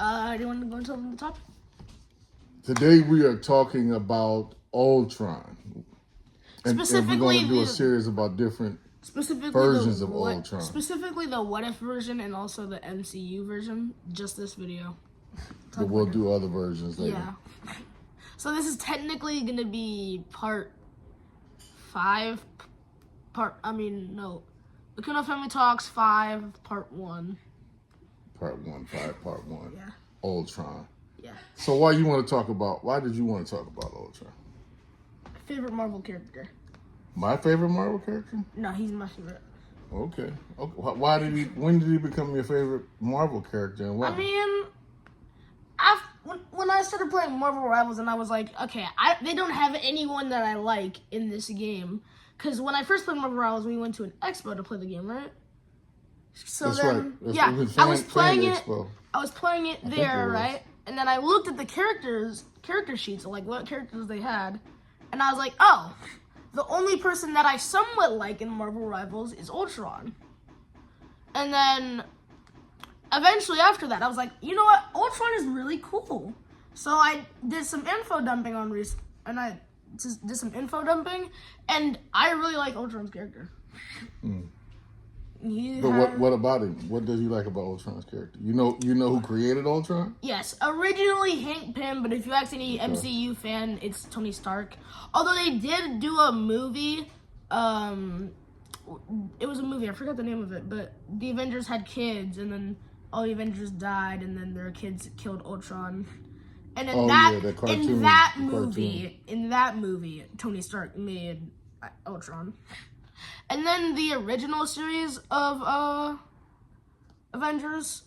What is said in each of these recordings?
Do you want to go into the top? Today we are talking about Ultron. And we're going to do a series about different versions of Ultron. Specifically the What If version and also the MCU version. Just this video. But we'll do other versions later. Yeah. So this is technically going to be part 5. Akuno Family Talks 5, part 1. Part 1, 5, part 1. Yeah. Ultron. Yeah. So why did you want to talk about Ultron? Favorite Marvel character. My favorite Marvel character? No, he's my favorite. Okay. When did he become your favorite Marvel character and why? I mean, when I started playing Marvel Rivals and I was like, okay, they don't have anyone that I like in this game. Because when I first played Marvel Rivals, we went to an expo to play the game, right? So That's then, right. Yeah, I was playing it. Expo. I was playing it there, right? And then I looked at the character sheets, like what characters they had, and I was like, oh, the only person that I somewhat like in Marvel Rivals is Ultron. And then eventually after that, I was like, you know what? Ultron is really cool. So I did some info dumping and I really like Ultron's character. But what about him? What does he like about Ultron's character? You know who created Ultron? Yes, originally Hank Pym, but if you ask any MCU fan, it's Tony Stark. Although they did do a movie, it was a movie, I forgot the name of it, but the Avengers had kids, and then all the Avengers died, and then their kids killed Ultron. And in that movie, Tony Stark made Ultron. And then the original series of Avengers,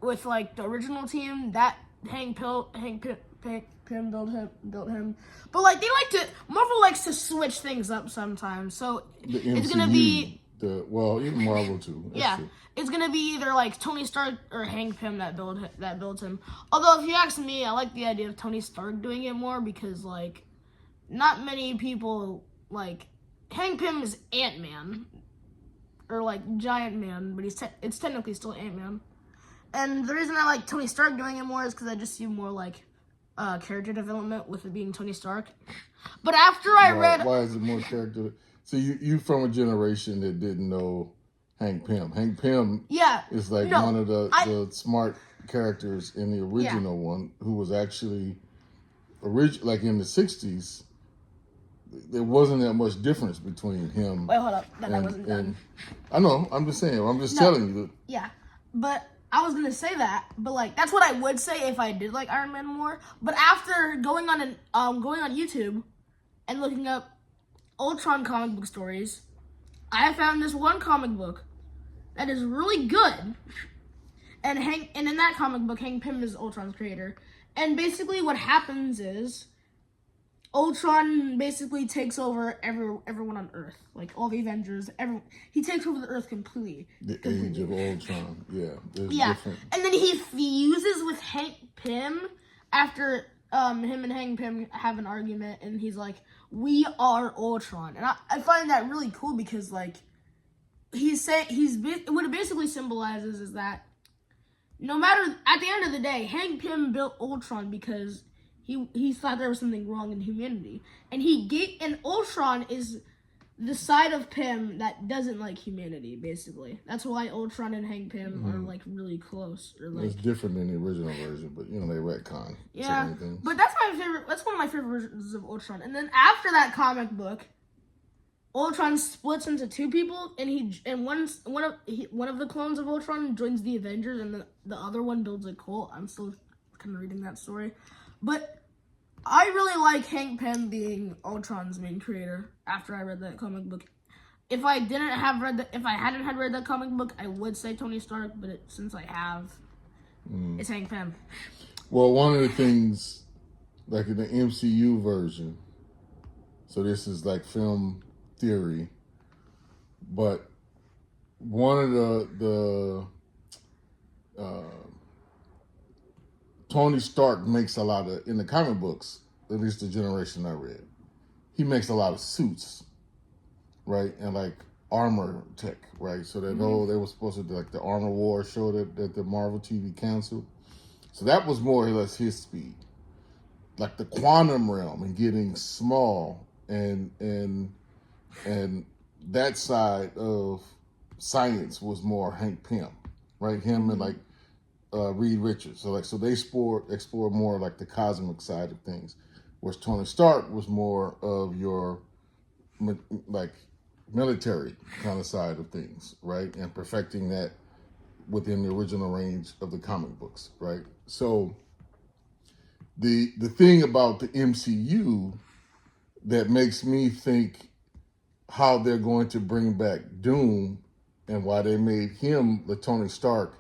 with like the original team, that Hank Pym built him. But like Marvel likes to switch things up sometimes. So it's gonna be even Marvel too. That's true. It's gonna be either like Tony Stark or Hank Pym that builds him. Although if you ask me, I like the idea of Tony Stark doing it more because like not many people like. Hank Pym is Ant-Man, or like Giant Man, but it's technically still Ant-Man. And the reason I like Tony Stark doing it more is because I just see more like character development with it being Tony Stark. But after I read, why is it more character? So you from a generation that didn't know Hank Pym. Hank Pym, is like one of the smart characters in the original one, who was actually like in the 60s. There wasn't that much difference between him. Wait, hold up. I wasn't done. I know. I'm just saying. I'm just telling you. Yeah, but I was gonna say that. But like, that's what I would say if I did like Iron Man more. But after going on YouTube and looking up Ultron comic book stories, I found this one comic book that is really good. And in that comic book, Hank Pym is Ultron's creator. And basically, what happens is Ultron basically takes over everyone on Earth, like all the Avengers. He takes over the Earth completely. Age of Ultron, different. And then he fuses with Hank Pym after him and Hank Pym have an argument, and he's like, "We are Ultron," and I find that really cool because like what it basically symbolizes is that no matter at the end of the day, Hank Pym built Ultron because he thought there was something wrong in humanity. And Ultron is the side of Pym that doesn't like humanity, basically. That's why Ultron and Hank Pym are like really close. Or like, it's different than the original version, but they retcon. Yeah, but that's one of my favorite versions of Ultron. And then after that comic book, Ultron splits into two people, and one of the clones of Ultron joins the Avengers, and the other one builds a cult. I'm still kind of reading that story. But I really like Hank Pym being Ultron's main creator after I read that comic book. If I hadn't had read that comic book, I would say Tony Stark, but since I have, it's Hank Pym. Well, one of the things, like in the MCU version, so this is like film theory, but one of the Tony Stark makes a lot of, in the comic books, at least the generation I read, he makes a lot of suits, right? And like armor tech, right? So that they were supposed to do like the Armor War show that the Marvel TV canceled. So that was more or less his speed. Like the quantum realm and getting small and that side of science was more Hank Pym, right? Him and like Reed Richards. So they explore more like the cosmic side of things, whereas Tony Stark was more of your like military kind of side of things, right? And perfecting that within the original range of the comic books, right? So the thing about the MCU that makes me think how they're going to bring back Doom and why they made him the Tony Stark,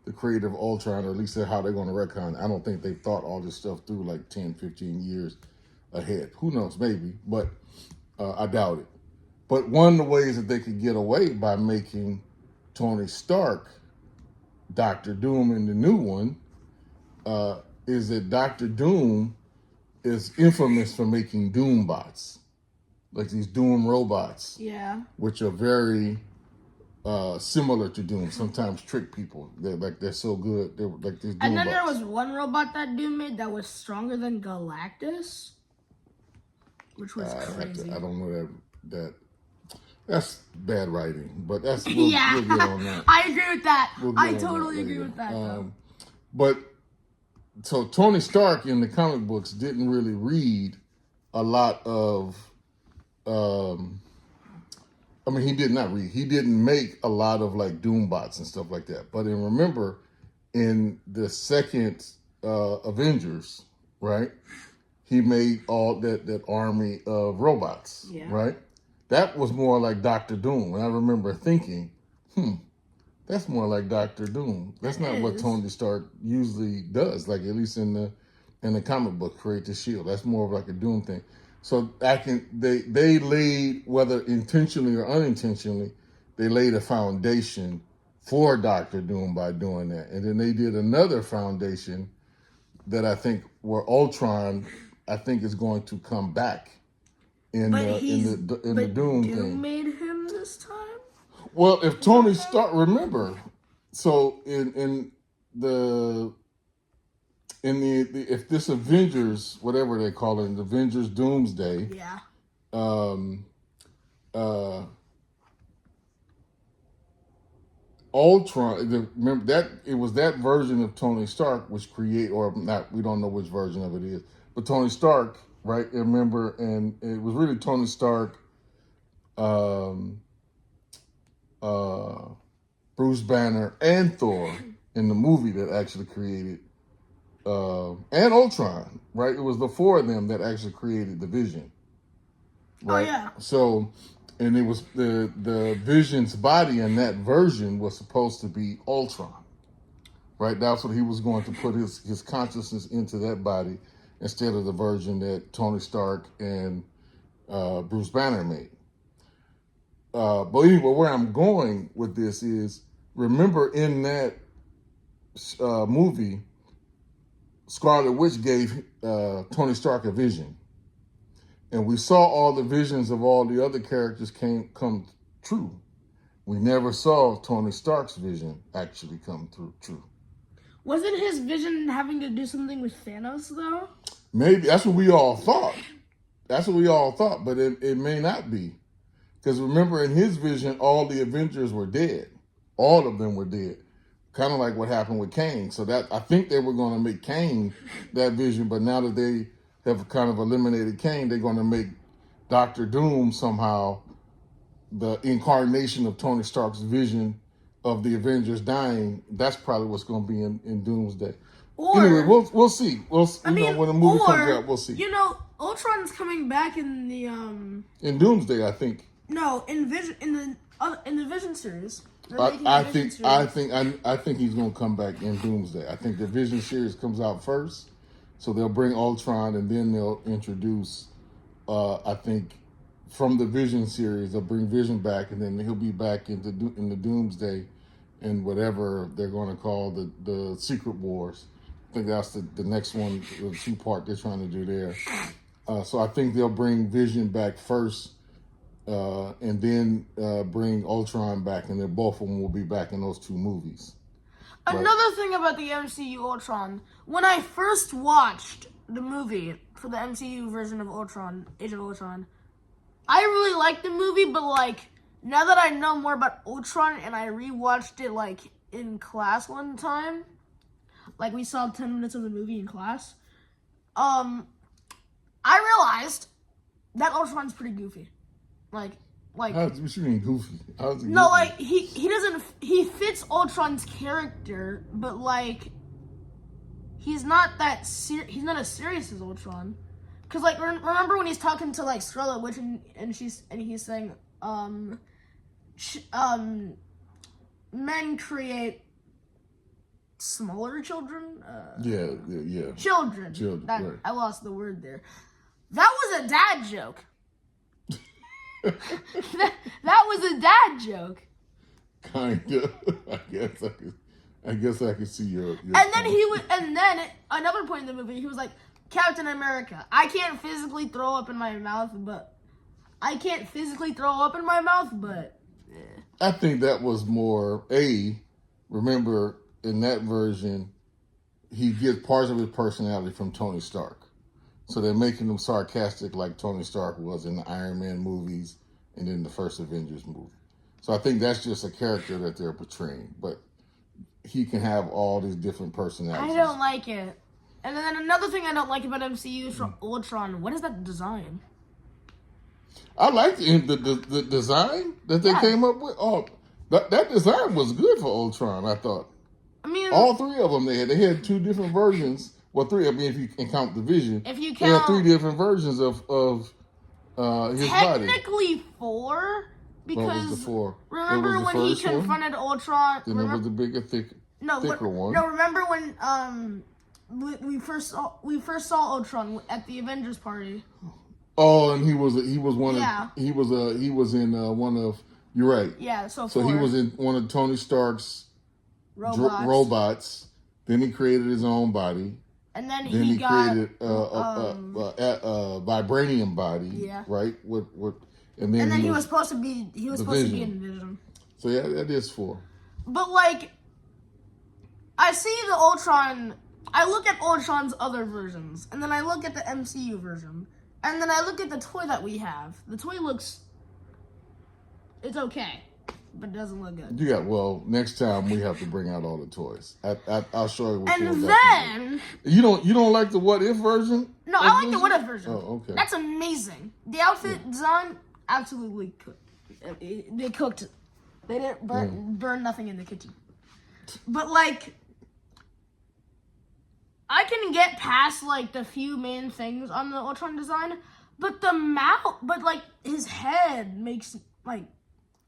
the creator of Ultron, or at least how they're going to retcon. I don't think they've thought all this stuff through like 10, 15 years ahead. Who knows, maybe, but I doubt it. But one of the ways that they could get away by making Tony Stark Doctor Doom in the new one is that Doctor Doom is infamous for making Doom bots, like these Doom robots. Yeah. Which are very similar to Doom. Sometimes trick people. They're so good. They're like these Doom And then bots. there was one robot that Doom made that was stronger than Galactus, which was crazy. I don't know that. That's bad writing, but that's we'll get on that. I agree with that. I totally agree with that. But so Tony Stark in the comic books didn't really read a lot of. He did not read. He didn't make a lot of like Doom bots and stuff like that. But remember, in the second Avengers, right? He made all that army of robots, right? That was more like Doctor Doom. And I remember thinking, that's more like Doctor Doom. That's not what Tony Stark usually does. Like at least in the comic book, create the shield. That's more of like a Doom thing. So they laid, whether intentionally or unintentionally, they laid a foundation for Doctor Doom by doing that. And then they did another foundation that I think where Ultron, I think, is going to come back in the Doom thing. Doom made him this time? Well, if Tony Stark, remember, so in the if this Avengers, whatever they call it, the Avengers Doomsday, Ultron, remember that it was that version of Tony Stark which or not, we don't know which version of it is, but Tony Stark, right? Remember, and it was really Tony Stark, Bruce Banner, and Thor in the movie that actually created. And Ultron, right? It was the four of them that actually created the Vision. Right? Oh, yeah. So, and it was the Vision's body in that version was supposed to be Ultron. Right? That's what he was going to put his consciousness into that body instead of the version that Tony Stark and Bruce Banner made. But anyway, where I'm going with this is, remember in that movie, Scarlet Witch gave Tony Stark a vision. And we saw all the visions of all the other characters come true. We never saw Tony Stark's vision actually come true. Wasn't his vision having to do something with Thanos, though? Maybe. That's what we all thought. But it may not be. Because remember, in his vision, all the Avengers were dead. All of them were dead. Kind of like what happened with Kang. So that I think they were going to make Kang that vision, but now that they have kind of eliminated Kang, they're going to make Doctor Doom somehow the incarnation of Tony Stark's vision of the Avengers dying. That's probably what's going to be in Doomsday. Anyway, we'll see. When the movie comes out, we'll see. Ultron's coming back in the in Doomsday, I think. No, in the Vision series. I think he's going to come back in Doomsday. I think the Vision series comes out first, so they'll bring Ultron and then they'll introduce. I think from the Vision series they'll bring Vision back, and then he'll be back in the Doomsday, and whatever they're going to call the Secret Wars. I think that's the next one, the 2-part they're trying to do there. So I think they'll bring Vision back first. And then bring Ultron back, and then both of them will be back in those two movies. Another thing about the MCU Ultron, when I first watched the movie for the MCU version of Ultron, Age of Ultron, I really liked the movie, but like now that I know more about Ultron and I rewatched it like in class one time, like we saw 10 minutes of the movie in class, I realized that Ultron's pretty goofy. Like what you mean goofy? No, goofy? like he fits Ultron's character, but like he's not as serious as Ultron. Cause like remember when he's talking to like Scarlet Witch and he's saying men create smaller children. Yeah. Children. Right. I lost the word there. That was a dad joke. that was a dad joke. Kinda. I guess I could see your and then another point in the movie, he was like, Captain America, I can't physically throw up in my mouth, but I think that was more remember in that version, he gets parts of his personality from Tony Stark. So they're making him sarcastic like Tony Stark was in the Iron Man movies and in the first Avengers movie. So I think that's just a character that they're portraying. But he can have all these different personalities. I don't like it. And then another thing I don't like about MCU is Ultron. What is that design? I like the design that they came up with. Oh, that design was good for Ultron, I thought. I mean, all three of them, they had two different versions. Well, three. I mean, if you can count the Vision, if you count, they had three different versions of his body. Technically four, because what was the four? Remember when he confronted Ultron? Then there was the bigger, thicker one. No, remember when we first saw Ultron at the Avengers party. Oh, and he was one of he was in one of, you're right. Yeah, so he was in one of Tony Stark's robots. Then he created his own body. And then he got created a vibranium body. Yeah. Right. And then he was supposed to be in Vision. So yeah, that is four. But like, I see the Ultron. I look at Ultron's other versions, and then I look at the MCU version, and then I look at the toy that we have. The toy it's okay, but it doesn't look good. Yeah, well, next time we have to bring out all the toys. I'll show you. And then you don't like the What If version? No, I like the What If version. Oh, okay. That's amazing. The outfit design absolutely cooked. They cooked. They didn't burn nothing in the kitchen. But like, I can get past like the few main things on the Ultron design, but like his head makes like.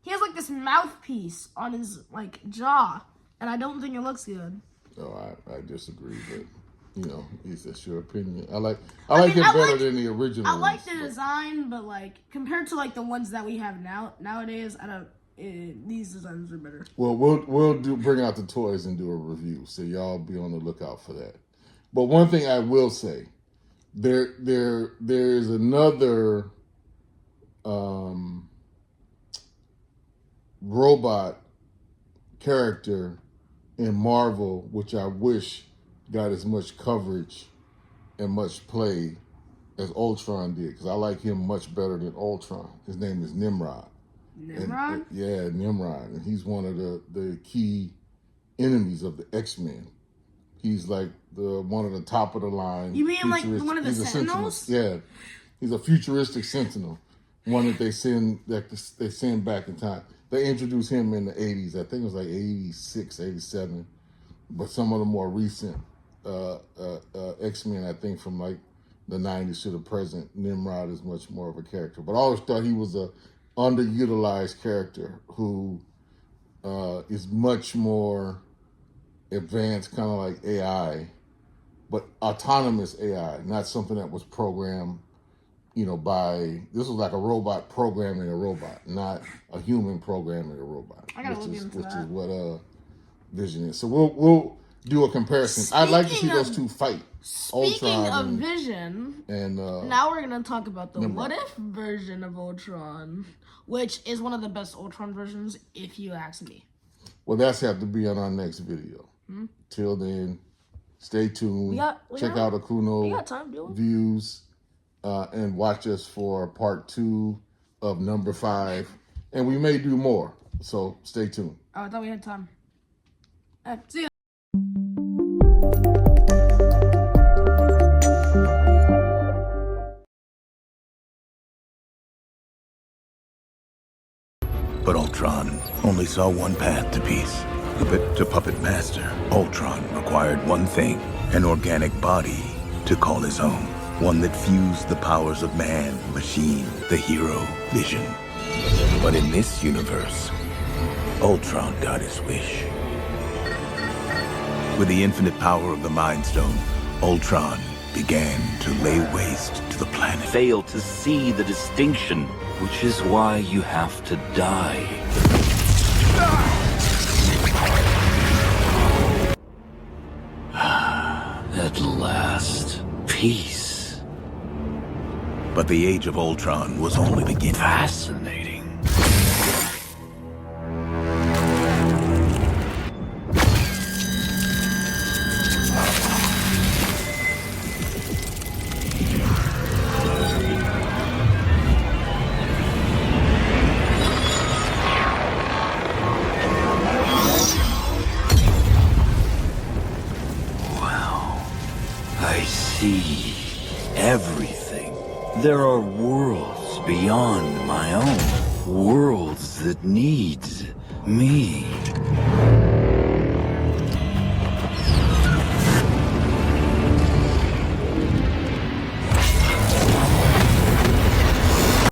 He has like this mouthpiece on his like jaw, and I don't think it looks good. Oh, I disagree, but it's your opinion. I like it better than the original. I like the design, but like compared to like the ones that we have nowadays, these designs are better. Well, we'll bring out the toys and do a review, so y'all be on the lookout for that. But one thing I will say, there is another robot character in Marvel, which I wish got as much coverage and much play as Ultron did, because I like him much better than Ultron. His name is Nimrod. Nimrod? Nimrod. And he's one of the key enemies of the X-Men. He's like one of the top of the line. You mean like one of the Sentinels? Yeah. He's a futuristic Sentinel. One that they send back in time. They introduced him in the 80s. I think it was like 86, 87. But some of the more recent X-Men, I think from like the 90s to the present, Nimrod is much more of a character. But I always thought he was a underutilized character who is much more advanced, kind of like AI, but autonomous AI, not something that was programmed this was like a robot programming a robot, not a human programming a robot. I gotta look into that. Which is what Vision is. So we'll do a comparison. I'd like to see those two fight. Speaking of Vision, and now we're gonna talk about the What If version of Ultron, which is one of the best Ultron versions, if you ask me. Well, that's have to be on our next video. Till then, stay tuned. Check out Akuno Views and watch us for part 2 of number 5. And we may do more, so stay tuned. Oh, I thought we had time. See you. But Ultron only saw one path to peace. Puppet to puppet master, Ultron required one thing, an organic body to call his own. One that fused the powers of man, machine, the hero, vision. But in this universe, Ultron got his wish. With the infinite power of the Mind Stone, Ultron began to lay waste to the planet. Fail to see the distinction, which is why you have to die. At last, peace. But the Age of Ultron was only beginning. Fascinating. I see everything. There are worlds beyond my own. Worlds that need me.